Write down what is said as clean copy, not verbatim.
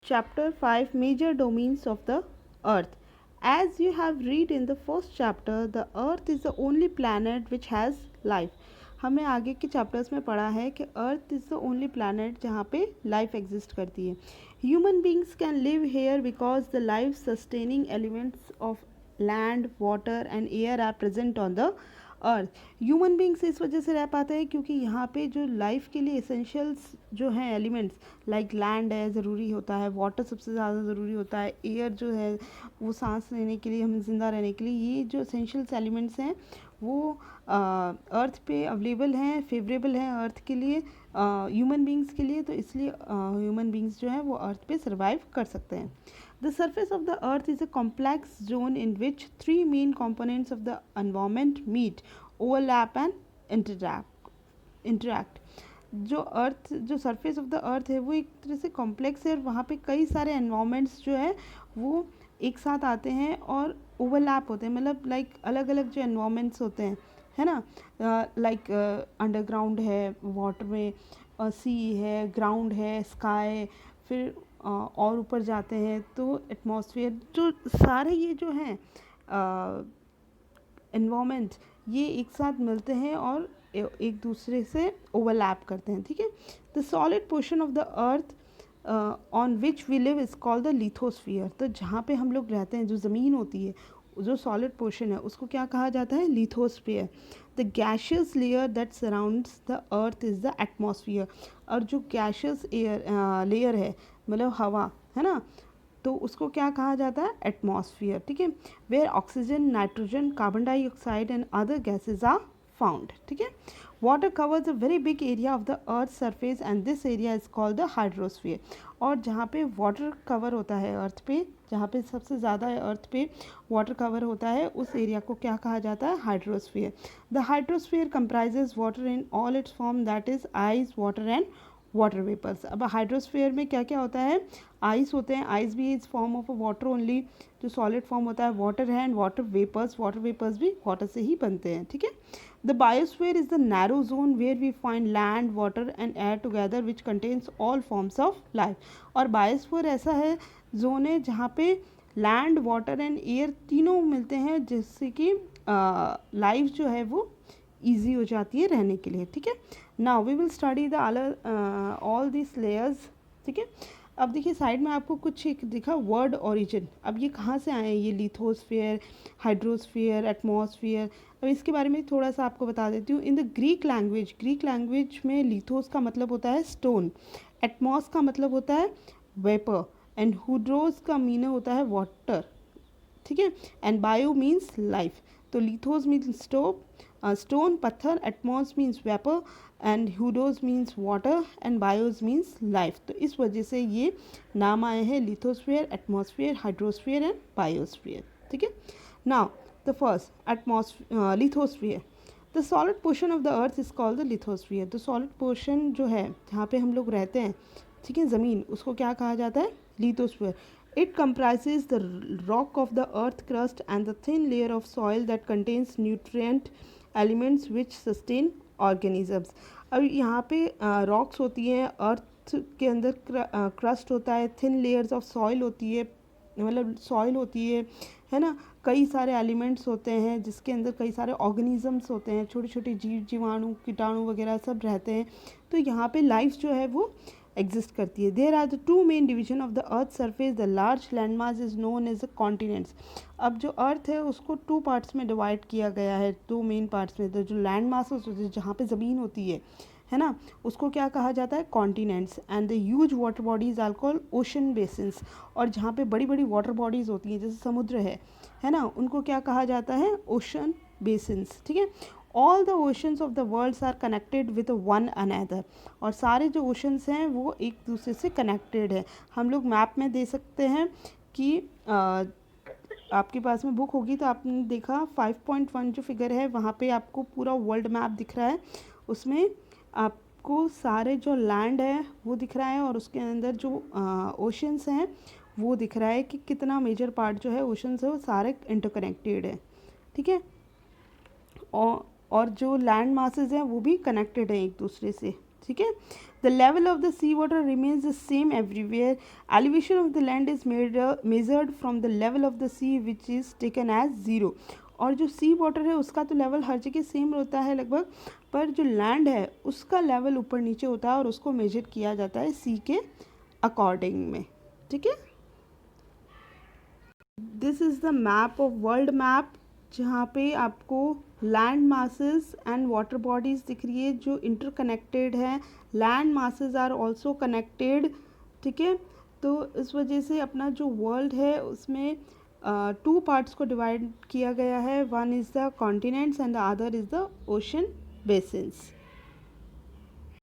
Chapter 5 Major Domains of the Earth. As you have read in the first chapter, the Earth is the only planet which has life. हमें आगे के chapters में पढ़ा है कि earth is the only planet जहाँ पे life exist करती है. Human beings can live here because the life sustaining elements of land water and air are present on the earth. Human beings इस वजह से रह पाते हैं क्योंकि यहाँ पे जो लाइफ के लिए एसेंशियल्स जो हैं एलिमेंट्स लाइक लैंड है ज़रूरी होता है, वाटर सबसे ज़्यादा ज़रूरी होता है, एयर जो है वो सांस लेने के लिए, हम जिंदा रहने के लिए, ये जो एसेंशियल्स एलिमेंट्स हैं वो अर्थ पे अवेलेबल हैं, फेवरेबल हैं अर्थ के लिए, ह्यूमन बींग्स के लिए. तो इसलिए ह्यूमन बींग्स जो हैं वो अर्थ पे सर्वाइव कर सकते हैं. The surface of the earth is a complex zone in which three main components of the environment meet, overlap and interact. जो सरफेस ऑफ द अर्थ है वो एक तरह से कॉम्प्लेक्स है और वहाँ पे कई सारे एनवायरमेंट्स जो है वो एक साथ आते हैं और ओवरलैप होते हैं. मतलब लाइक अलग अलग जो एनवायरमेंट्स होते हैं, है ना, लाइक अंडरग्राउंड है, वाटर में सी है, ग्राउंड है, स्काई, फिर और ऊपर जाते हैं तो एटमॉस्फेयर, जो सारे ये जो हैं एनवायरमेंट ये एक साथ मिलते हैं और एक दूसरे से ओवरलैप करते हैं. ठीक है. The solid portion of the earth on which we live is called the lithosphere. तो जहाँ पे हम लोग रहते हैं, जो ज़मीन होती है, जो सॉलिड पोर्शन है, उसको क्या कहा जाता है? Lithosphere. The gaseous layer that surrounds the earth is the atmosphere. और जो गैशियस एयर लेयर है, मतलब हवा है ना, तो उसको क्या कहा जाता है? एटमॉस्फियर. ठीक है. Where oxygen, nitrogen, carbon dioxide and other gases are found. ठीक है. Water covers a very big area of the earth surface and this area is called the hydrosphere. और जहाँ पे वाटर कवर होता है अर्थ पे, जहाँ पे सबसे ज़्यादा अर्थ पे वाटर कवर होता है, उस एरिया को क्या कहा जाता है? Hydrosphere. The hydrosphere comprises water in all its form, that is ice, water and water vapours. अब हाइड्रोस्फीयर में क्या क्या होता है? आइस होते हैं, आइस भी is form of water only. जो सॉलिड फॉर्म होता है वाटर है, एंड वाटर वेपर्स भी वाटर से ही बनते हैं. ठीक है. The biosphere is the narrow zone where we find land, water and air together which contains all forms of life. और बायोस्फीयर ऐसा है जोन है जहाँ पे लैंड, वाटर एंड एयर तीनों मिलते हैं, जिससे कि लाइफ जो है वो ईजी हो जाती है रहने के लिए. ठीक है. Now we will study the all this layers. ठीक है. अब देखिए साइड में आपको कुछ एक दिखा, वर्ड ओरिजिन. अब ये कहाँ से आए हैं? ये लिथोस्फीयर, हाइड्रोस्फीयर, एटमॉस्फीयर. अब इसके बारे में थोड़ा सा आपको बता देती हूँ. इन द ग्रीक लैंग्वेज में लिथोस का मतलब होता है स्टोन, एटमॉस का मतलब होता है वेपर, एंड हुड्रोस का मीनिंग होता है वाटर. ठीक है. And bio means life. तो लिथोस मीन्स स्टोन, पत्थर, atmos means vapour, and hydros means water, and bios means life. तो इस वजह से ये नाम आए हैं lithosphere, atmosphere, hydrosphere and biosphere. ठीक है. Now the first lithosphere. The solid portion of the earth is called the lithosphere. तो सॉलिड पोर्शन जो है जहाँ पे हम लोग रहते हैं, ठीक है, ज़मीन, उसको क्या कहा जाता है? Lithosphere. It comprises the rock of the earth crust and the thin layer of soil that contains nutrient elements which sustain organisms. अब यहाँ पे रॉक्स होती हैं, अर्थ के अंदर क्रस्ट होता है, थिन लेयर्स ऑफ सॉइल होती है, मतलब सॉइल होती है ना, कई सारे एलिमेंट्स होते हैं जिसके अंदर कई सारे ऑर्गेनिजम्स होते हैं, छोटे छोटे जीवाणु, कीटाणु वगैरह सब रहते हैं. तो यहाँ पे लाइफ जो है वो एग्जिस्ट करती है. There are the two main division of the earth surface. The large land mass is known as the continents. अब जो अर्थ है उसको टू पार्ट्स में डिवाइड किया गया है, दो मेन पार्ट्स में. तो जो लैंड मास जहाँ पे ज़मीन होती है ना, उसको क्या कहा जाता है? Continents. And the huge water bodies are called ocean basins. और जहाँ पे बड़ी बड़ी वाटर बॉडीज़ होती हैं, जैसे समुद्र है ना, उनको क्या कहा जाता है? Ocean basins. ठीक है. All the oceans of the world are connected with one another. और सारे जो ओशंस हैं वो एक दूसरे से कनेक्टेड है. हम लोग मैप में दे सकते हैं कि आपके पास में बुक होगी तो आपने देखा 5.1 जो फिगर है वहाँ पे आपको पूरा वर्ल्ड मैप दिख रहा है. उसमें आपको सारे जो लैंड है वो दिख रहा है और उसके अंदर जो ओशंस हैं वो दिख रहा है कि कितना मेजर पार्ट जो है ओशंस है वो सारे इंटरकनेक्टेड है. ठीक है. और जो लैंड मासेस हैं वो भी कनेक्टेड है एक दूसरे से. ठीक है. The level of the sea water remains the same everywhere. Elevation of the land is measured from the level of the sea which is taken as zero. और जो सी वाटर है उसका तो लेवल हर जगह सेम होता है लगभग, पर जो लैंड है उसका लेवल ऊपर नीचे होता है और उसको मेजर किया जाता है सी के अकॉर्डिंग में. ठीक है. This is the map of world map, जहाँ पे आपको land masses and water bodies दिख रही है जो इंटरकनेक्टेड है. Land masses are also connected. ठीक है. तो इस वजह से अपना जो वर्ल्ड है उसमें 2 पार्ट्स को डिवाइड किया गया है. One is the continents and the other is the ocean basins.